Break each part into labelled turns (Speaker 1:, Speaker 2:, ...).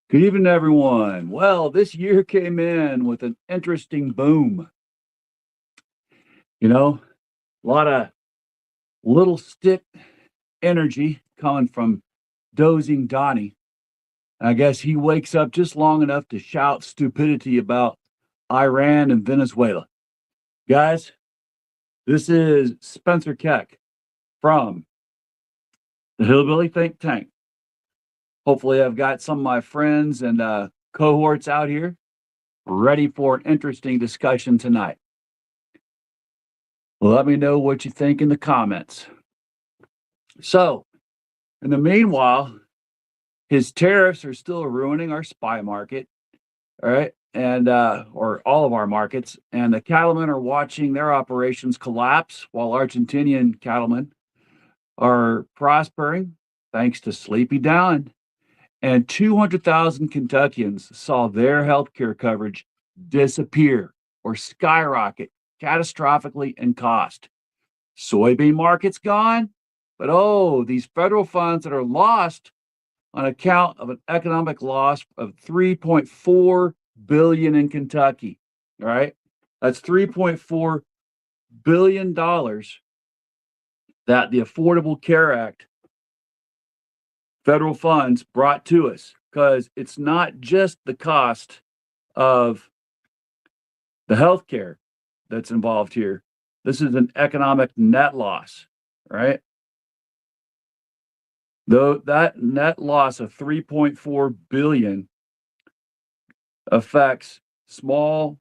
Speaker 1: Good evening, everyone. Well, this year came in with an interesting boom. A lot of little stick energy coming from dozing Donnie. I guess he wakes up just long enough to shout stupidity about Iran and Venezuela. Guys, this is Spencer Keck from the Hillbilly Think Tank. Hopefully, I've got some of my friends and cohorts out here ready for an interesting discussion tonight. Let me know what you think in the comments. So, in the meanwhile, his tariffs are still ruining our spy market, all right, and or all of our markets. And the cattlemen are watching their operations collapse, while Argentinian cattlemen are prospering thanks to Sleepy Down. And 200,000 Kentuckians saw their health care coverage disappear or skyrocket catastrophically in cost. Soybean market's gone, but these federal funds that are lost on account of an economic loss of 3.4 billion in Kentucky. All right. That's 3.4 billion dollars that the Affordable Care Act federal funds brought to us, because it's not just the cost of the health care that's involved here. This is an economic net loss, right? Though that net loss of 3.4 billion affects small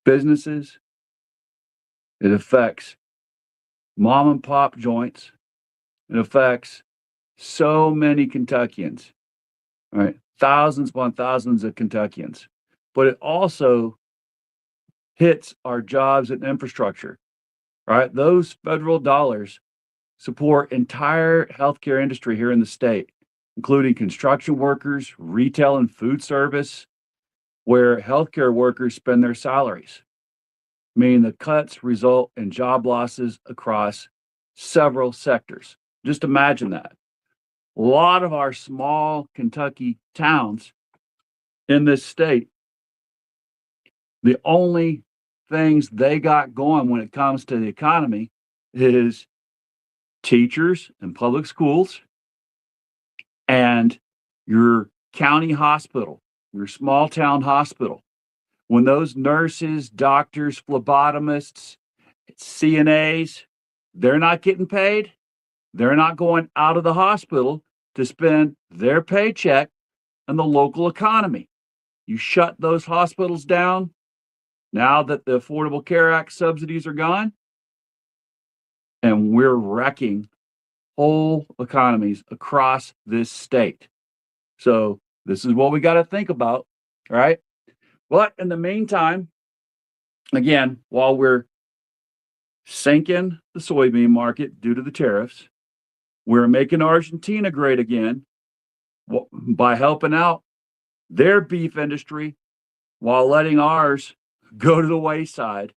Speaker 1: businesses, it affects mom and pop joints, it affects so many Kentuckians, right? Thousands upon thousands of Kentuckians. But it also hits our jobs and infrastructure, right? Those federal dollars support entire healthcare industry here in the state, including construction workers, retail and food service, where healthcare workers spend their salaries, meaning the cuts result in job losses across several sectors. Just imagine that. A lot of our small Kentucky towns in this state, the only things they got going when it comes to the economy is teachers in public schools and your county hospital, your small town hospital. When those nurses, doctors, phlebotomists, CNAs, they're not getting paid, they're not going out of the hospital to spend their paycheck in the local economy. You shut those hospitals down now that the Affordable Care Act subsidies are gone, and we're wrecking whole economies across this state. So this is what we got to think about, all right? But in the meantime, again, while we're sinking the soybean market due to the tariffs, we're making Argentina great again by helping out their beef industry while letting ours go to the wayside.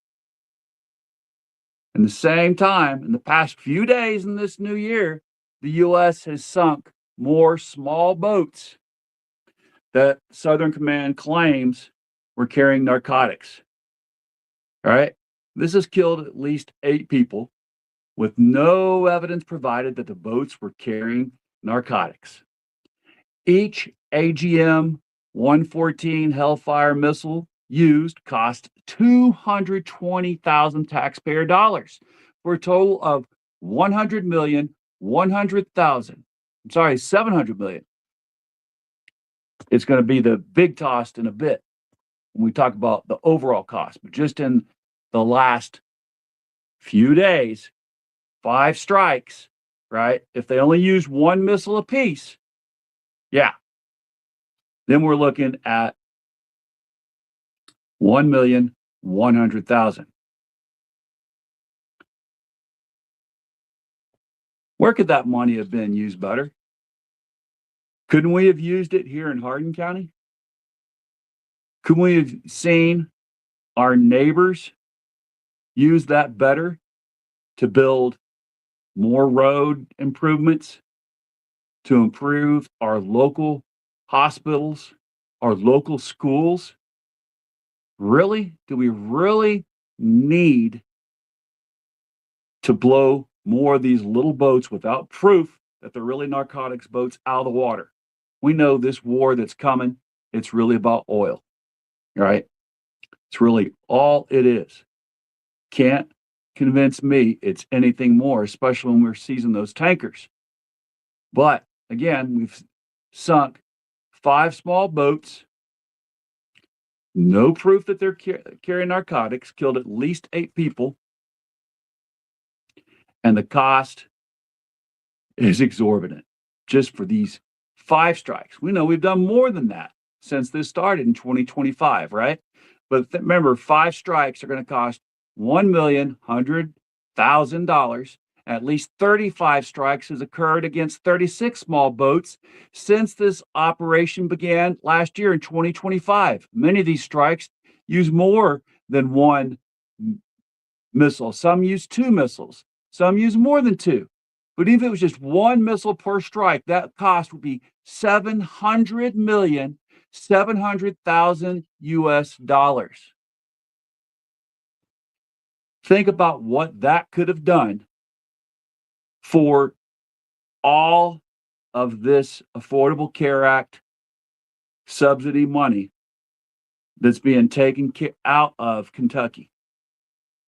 Speaker 1: In the same time, in the past few days in this new year, the U.S. has sunk more small boats that Southern Command claims were carrying narcotics. All right. This has killed at least 8 people with no evidence provided that the boats were carrying narcotics. Each AGM 114 Hellfire missile used cost 220,000 taxpayer dollars for a total of 100,100,000. I'm sorry, 700 million. It's going to be the big toss in a bit when we talk about the overall cost. But just in the last few days, 5 strikes, right? If they only use 1 missile apiece, yeah, then we're looking at 1,100,000. Where could that money have been used better? Couldn't we have used it here in Hardin County? Couldn't we have seen our neighbors use that better to build more road improvements, to improve our local hospitals, our local schools? Really? Do we really need to blow more of these little boats without proof that they're really narcotics boats out of the water? We know this war that's coming, it's really about oil, right? It's really all it is. Can't convince me it's anything more, especially when we're seizing those tankers. But again, we've sunk 5 small boats, no proof that they're carrying narcotics, killed at least 8 people, and the cost is exorbitant just for these 5 strikes. We know we've done more than that since this started in 2025, right? But remember, 5 strikes are going to cost $1,100,000. At least 35 strikes has occurred against 36 small boats since this operation began last year in 2025. Many of these strikes use more than one missile. Some use 2 missiles. Some use more than 2. But even if it was just 1 missile per strike, that cost would be $700,700,000 US dollars. Think about what that could have done for all of this Affordable Care Act subsidy money that's being taken out of Kentucky.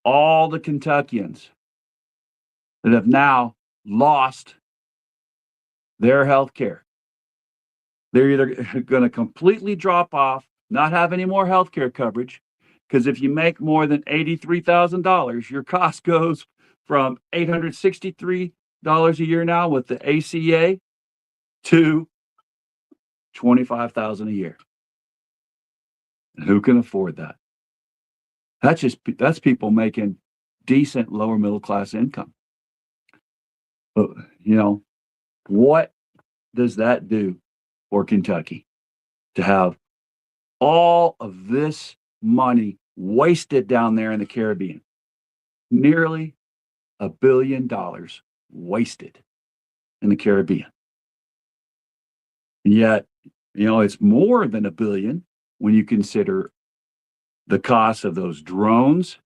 Speaker 1: All the Kentuckians that have now lost their health care. They're either going to completely drop off, not have any more health care coverage, because if you make more than $83,000, your cost goes from $863 a year now with the ACA to $25,000 a year. And who can afford that? That's people making decent lower middle class income. But what does that do for Kentucky to have all of this money wasted down there in the Caribbean? Nearly $1 billion wasted in the Caribbean. And yet, it's more than $1 billion when you consider the cost of those drones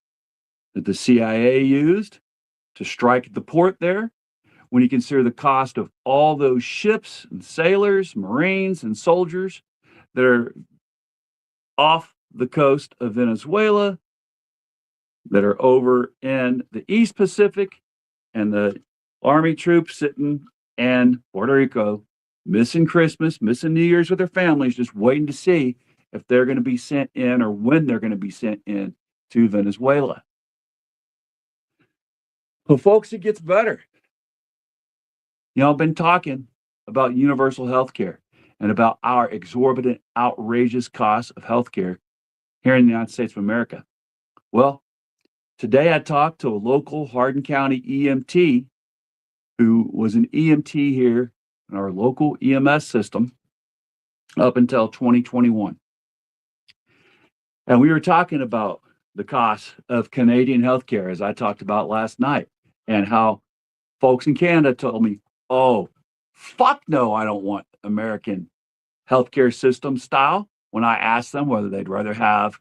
Speaker 1: that the CIA used to strike at the port there, when you consider the cost of all those ships and sailors, Marines, and soldiers that are off the coast of Venezuela, that are over in the East Pacific, and the Army troops sitting in Puerto Rico, missing Christmas, missing New Year's with their families, just waiting to see if they're going to be sent in or when they're going to be sent in to Venezuela. Well, folks, it gets better. I've been talking about universal health care and about our exorbitant, outrageous costs of health care here in the United States of America. Well, today I talked to a local Hardin County EMT who was an EMT here in our local EMS system up until 2021. And we were talking about the cost of Canadian healthcare, as I talked about last night, and how folks in Canada told me, oh, fuck no, I don't want American healthcare system style. When I asked them whether they'd rather have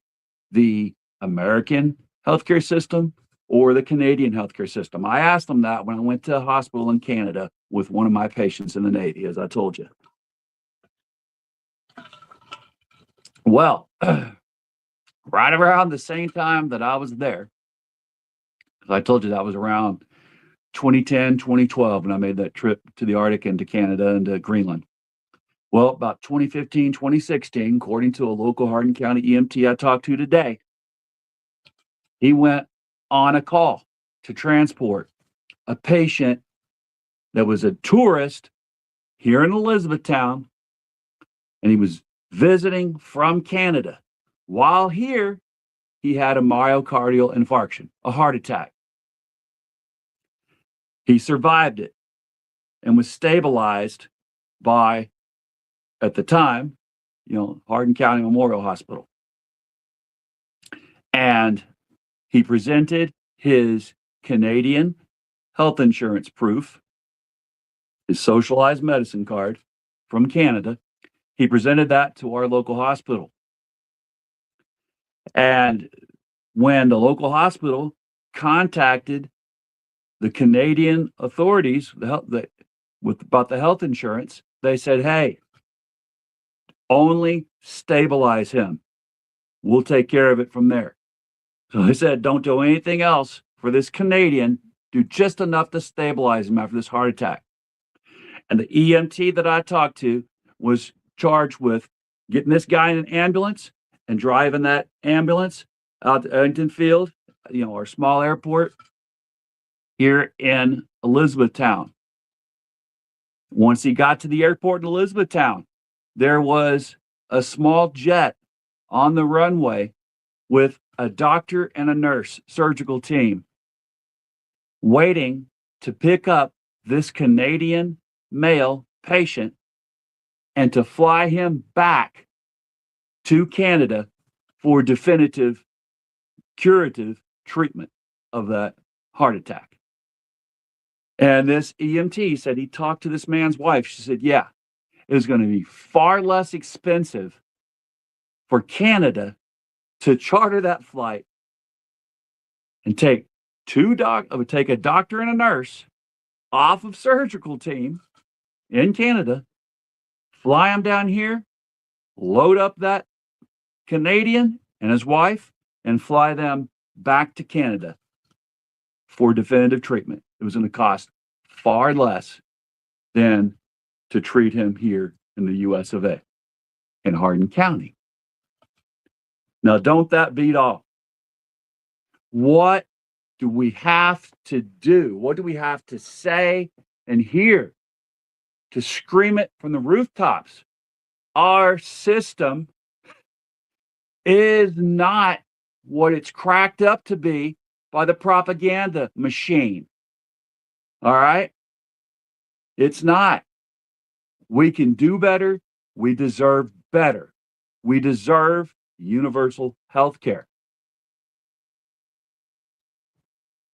Speaker 1: the American healthcare system or the Canadian healthcare system. I asked them that when I went to a hospital in Canada with one of my patients in the Navy, as I told you. Well, right around the same time that I was there, because I told you that was around 2010, 2012, when I made that trip to the Arctic and to Canada and to Greenland. Well, about 2015, 2016, according to a local Hardin County EMT I talked to today, he went on a call to transport a patient that was a tourist here in Elizabethtown, and he was visiting from Canada. While here, he had a myocardial infarction, a heart attack. He survived it and was stabilized by, at the time, Hardin County Memorial Hospital. And he presented his Canadian health insurance proof his socialized medicine card from Canada. He presented that to our local hospital. And when the local hospital contacted the Canadian authorities about the health insurance, they said, hey, only stabilize him. We'll take care of it from there. So they said, don't do anything else for this Canadian. Do just enough to stabilize him after this heart attack. And the EMT that I talked to was charged with getting this guy in an ambulance and driving that ambulance out to Eddington Field, our small airport here in Elizabethtown. Once he got to the airport in Elizabethtown, there was a small jet on the runway with a doctor and a nurse surgical team waiting to pick up this Canadian male patient and to fly him back to Canada for definitive curative treatment of that heart attack. And this EMT said he talked to this man's wife. She said, yeah, it was going to be far less expensive for Canada to charter that flight and take a doctor and a nurse off of surgical team in Canada, fly them down here, load up that Canadian and his wife, and fly them back to Canada for definitive treatment. It was going to cost far less than to treat him here in the US of A in Hardin County. Now, don't that beat all? What do we have to do? What do we have to say and hear to scream it from the rooftops? Our system is not what it's cracked up to be by the propaganda machine. All right? It's not. We can do better. We deserve better. We deserve universal health care.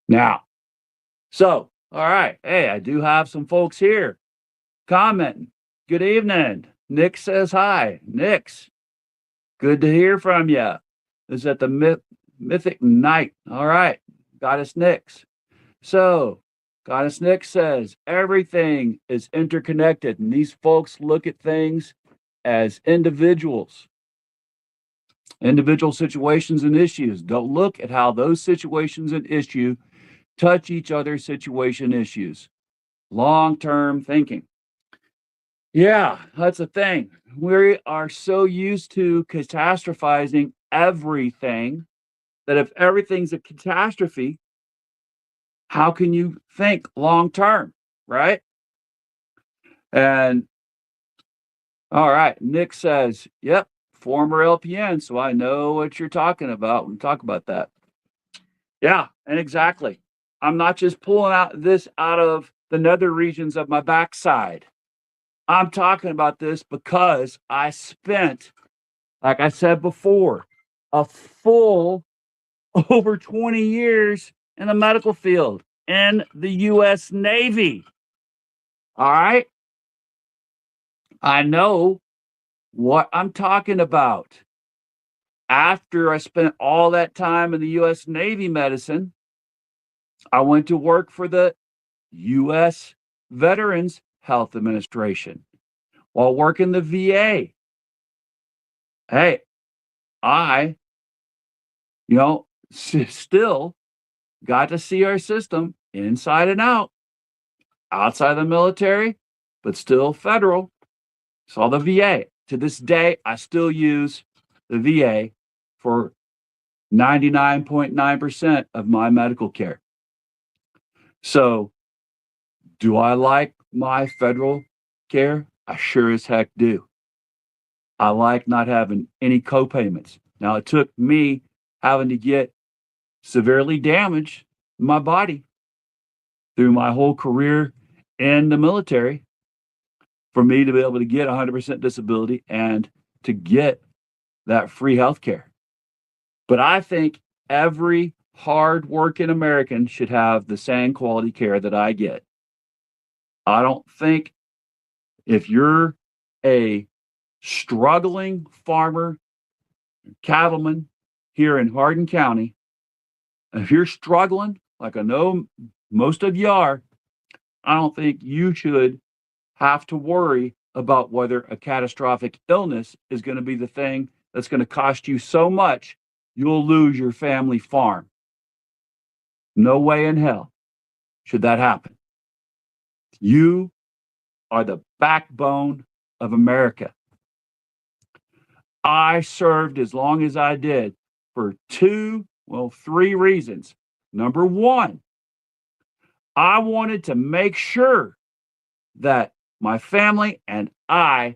Speaker 1: Now, all right. Hey, I do have some folks here commenting. Good evening. Nick says hi. Nick's, good to hear from you. This is at the Mythic Night. All right. Goddess Nix. So, Goddess Nix says everything is interconnected, and these folks look at things as individuals. Individual situations and issues. Don't look at how those situations and issues touch each other's situation issues. Long-term thinking. Yeah, that's the thing. We are so used to catastrophizing everything that if everything's a catastrophe, how can you think long-term, right? And all right, Nick says, yep, former LPN, so I know what you're talking about when we talk about that. Yeah, and exactly. I'm not just pulling this out of the nether regions of my backside. I'm talking about this because I spent, like I said before, a full over 20 years in the medical field in the U.S. Navy. All right? I know what I'm talking about. After I spent all that time in the U.S. Navy medicine, I went to work for the U.S. Veterans Health Administration while working the VA. Hey, I, still got to see our system inside and out, outside the military, but still federal. Saw the VA. To this day, I still use the VA for 99.9% of my medical care. So, do I like my federal care? I sure as heck do. I like not having any co-payments. Now, it took me having to get severely damaged in my body through my whole career in the military for me to be able to get 100% disability and to get that free health care. But I think every hard-working American should have the same quality care that I get. I don't think if you're a struggling farmer, cattleman here in Hardin County, if you're struggling, like I know most of you are, I don't think you should have to worry about whether a catastrophic illness is going to be the thing that's going to cost you so much you'll lose your family farm. No way in hell should that happen. You are the backbone of America. I served as long as I did for three reasons. Number one, I wanted to make sure that my family and I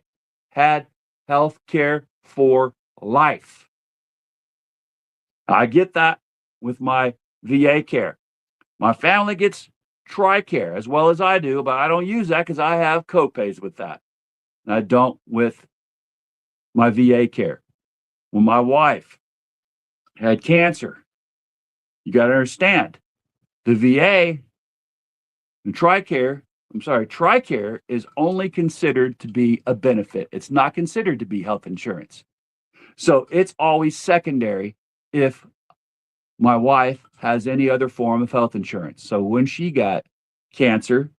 Speaker 1: had health care for life. I get that with my VA care. My family gets TRICARE as well as I do, but I don't use that because I have copays with that. And I don't with my VA care. When my wife had cancer, you got to understand the VA and TRICARE is only considered to be a benefit. It's not considered to be health insurance. So it's always secondary if my wife has any other form of health insurance. So when she got cancer,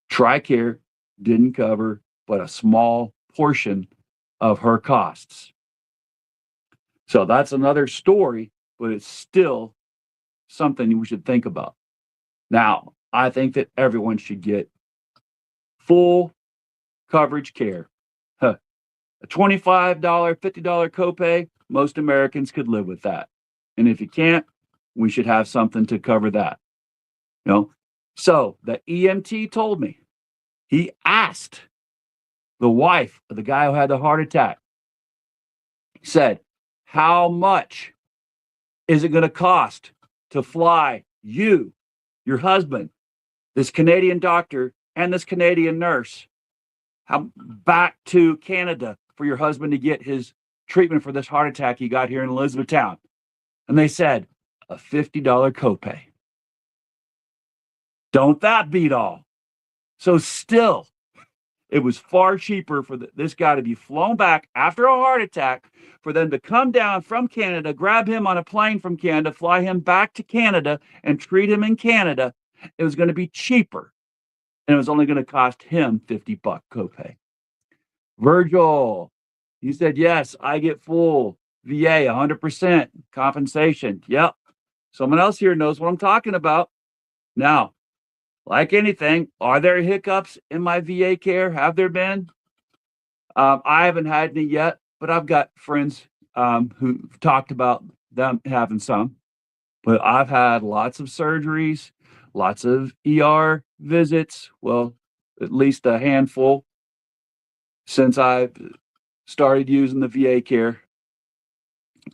Speaker 1: TRICARE didn't cover but a small portion of her costs. So that's another story, but it's still something we should think about. Now, I think that everyone should get full coverage care. Huh. A $25, $50 copay, most Americans could live with that. And if you can't, we should have something to cover that. You know? So the EMT told me, he asked the wife of the guy who had the heart attack, he said, how much is it going to cost to fly you, your husband, this Canadian doctor, and this Canadian nurse back to Canada for your husband to get his treatment for this heart attack he got here in Elizabethtown? And they said, a $50 copay. Don't that beat all? So still, it was far cheaper for this guy to be flown back after a heart attack, for them to come down from Canada, grab him on a plane from Canada, fly him back to Canada, and treat him in Canada. It was going to be cheaper, and it was only going to cost him $50 copay. Virgil, he said, yes, I get full VA, 100% compensation. Yep. Someone else here knows what I'm talking about. Now, like anything, are there hiccups in my VA care? Have there been? I haven't had any yet, but I've got friends who've talked about them having some. But I've had lots of surgeries, lots of ER visits, well, at least a handful since I started using the VA care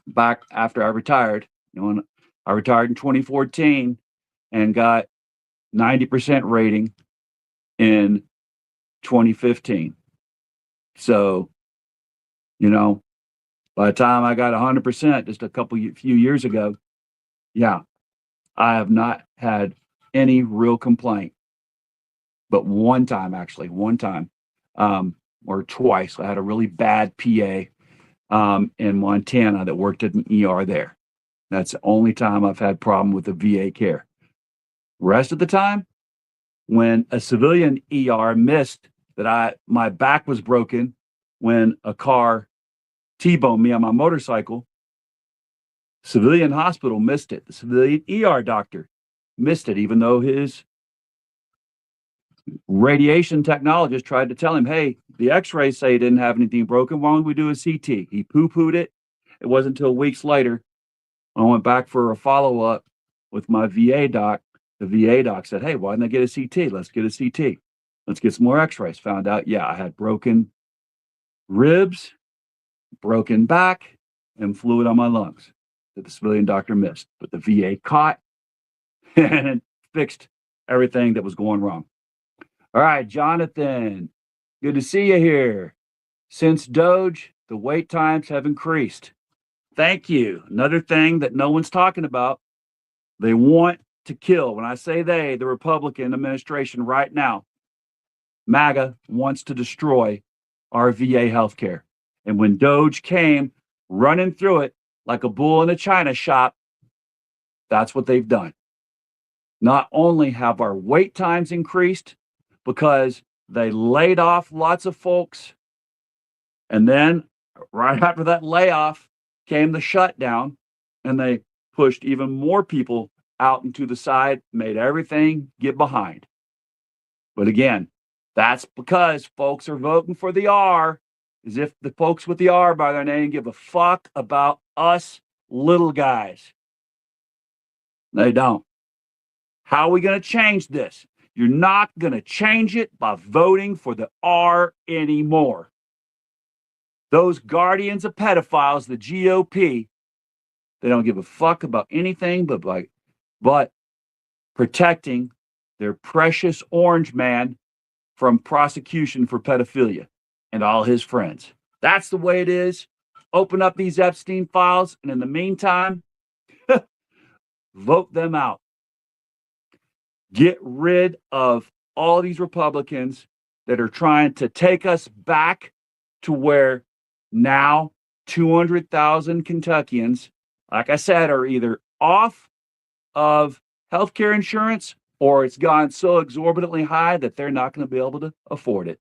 Speaker 1: back after I retired. I retired in 2014 and got 90% rating in 2015. So, by the time I got 100% just few years ago, yeah, I have not had any real complaint. But one time, or twice, I had a really bad PA in Montana that worked at an ER there. That's the only time I've had problem with the VA care. Rest of the time, when a civilian ER missed that my back was broken when a car T-boned me on my motorcycle, civilian hospital missed it. The civilian ER doctor missed it, even though his radiation technologist tried to tell him, hey, the x-rays say he didn't have anything broken. Why don't we do a CT? He poo-pooed it. It wasn't until weeks later when I went back for a follow-up with my VA doc. The VA doc said, hey, why didn't I get a CT? Let's get a CT. Let's get some more x-rays. Found out, yeah, I had broken ribs, broken back, and fluid on my lungs that the civilian doctor missed. But the VA caught and it fixed everything that was going wrong. All right, Jonathan, good to see you here. Since Doge, the wait times have increased. Thank you. Another thing that no one's talking about, they want to kill. When I say they, the Republican administration right now, MAGA wants to destroy our VA healthcare. And when Doge came running through it like a bull in a china shop, that's what they've done. Not only have our wait times increased because they laid off lots of folks, and then right after that layoff came the shutdown, and they pushed even more people out into the side, made everything get behind. But again, that's because folks are voting for the R, as if the folks with the R by their name give a fuck about us little guys. They don't. How are we going to change this? You're not going to change it by voting for the R anymore. Those guardians of pedophiles, the GOP, they don't give a fuck about anything but protecting their precious orange man from prosecution for pedophilia and all his friends. That's the way it is. Open up these Epstein files, and in the meantime, vote them out. Get rid of all these Republicans that are trying to take us back to where now 200,000 Kentuckians, like I said, are either off of healthcare insurance or it's gone so exorbitantly high that they're not going to be able to afford it.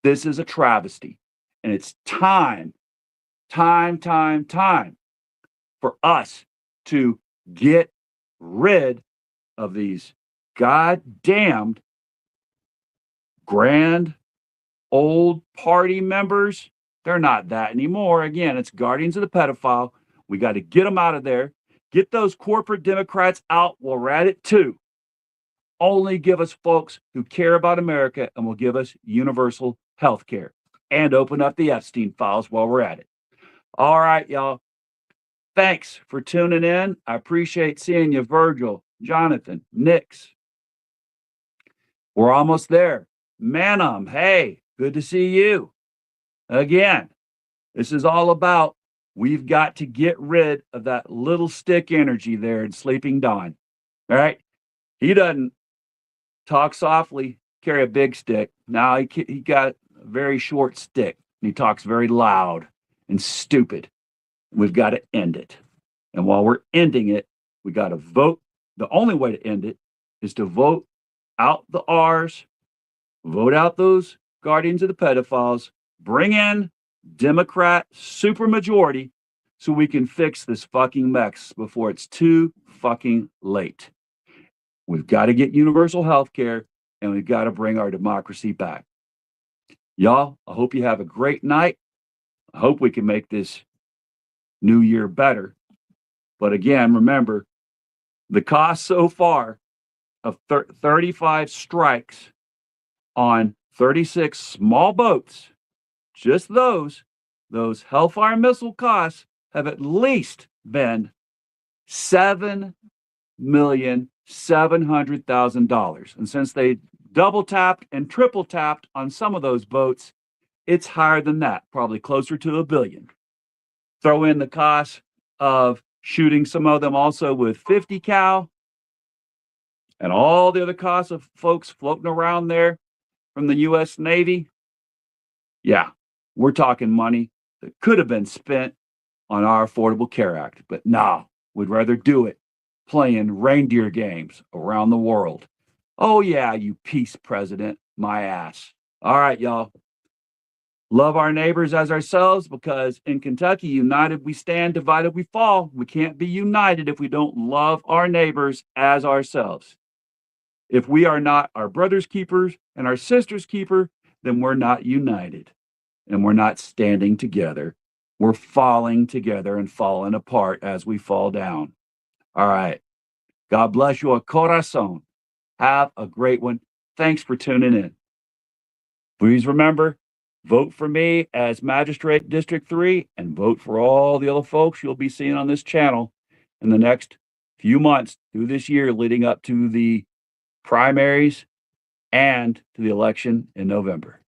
Speaker 1: This is a travesty. And it's time for us to get rid of these goddamned grand old party members. They're not that anymore. Again, it's guardians of the pedophile. We got to get them out of there. Get those corporate Democrats out while we're at it too. Only give us folks who care about America and will give us universal health care. And open up the Epstein files while we're at it. All right, y'all. Thanks for tuning in. I appreciate seeing you, Virgil, Jonathan, Nix. We're almost there. Manum, hey, good to see you. Again, this is all about we've got to get rid of that little stick energy there in Sleeping Dawn. All right? He doesn't talk softly, carry a big stick. Now he got a very short stick. And he talks very loud and stupid. We've got to end it. And while we're ending it, we got to vote. The only way to end it is to vote out the R's, vote out those guardians of the pedophiles, bring in Democrat supermajority so we can fix this fucking mess before it's too fucking late. We've got to get universal health care, and we've got to bring our democracy back. Y'all, I hope you have a great night. I hope we can make this new year better. But again, remember, the cost so far of 35 strikes on 36 small boats, just those Hellfire missile costs have at least been $7,700,000. And since they double tapped and triple tapped on some of those boats, it's higher than that, probably closer to $1 billion. Throw in the cost of shooting some of them also with 50 cal and all the other costs of folks floating around there from the U.S. Navy. Yeah, we're talking money that could have been spent on our Affordable Care Act. But no, we'd rather do it playing reindeer games around the world. Oh, yeah, you peace president, my ass. All right, y'all. Love our neighbors as ourselves, because in Kentucky, united we stand, divided we fall. We can't be united if we don't love our neighbors as ourselves. If we are not our brother's keepers and our sister's keeper, then we're not united and we're not standing together. We're falling together and falling apart as we fall down. All right. God bless you, a corazon. Have a great one. Thanks for tuning in. Please remember, vote for me as Magistrate District 3 and vote for all the other folks you'll be seeing on this channel in the next few months through this year leading up to the primaries and to the election in November.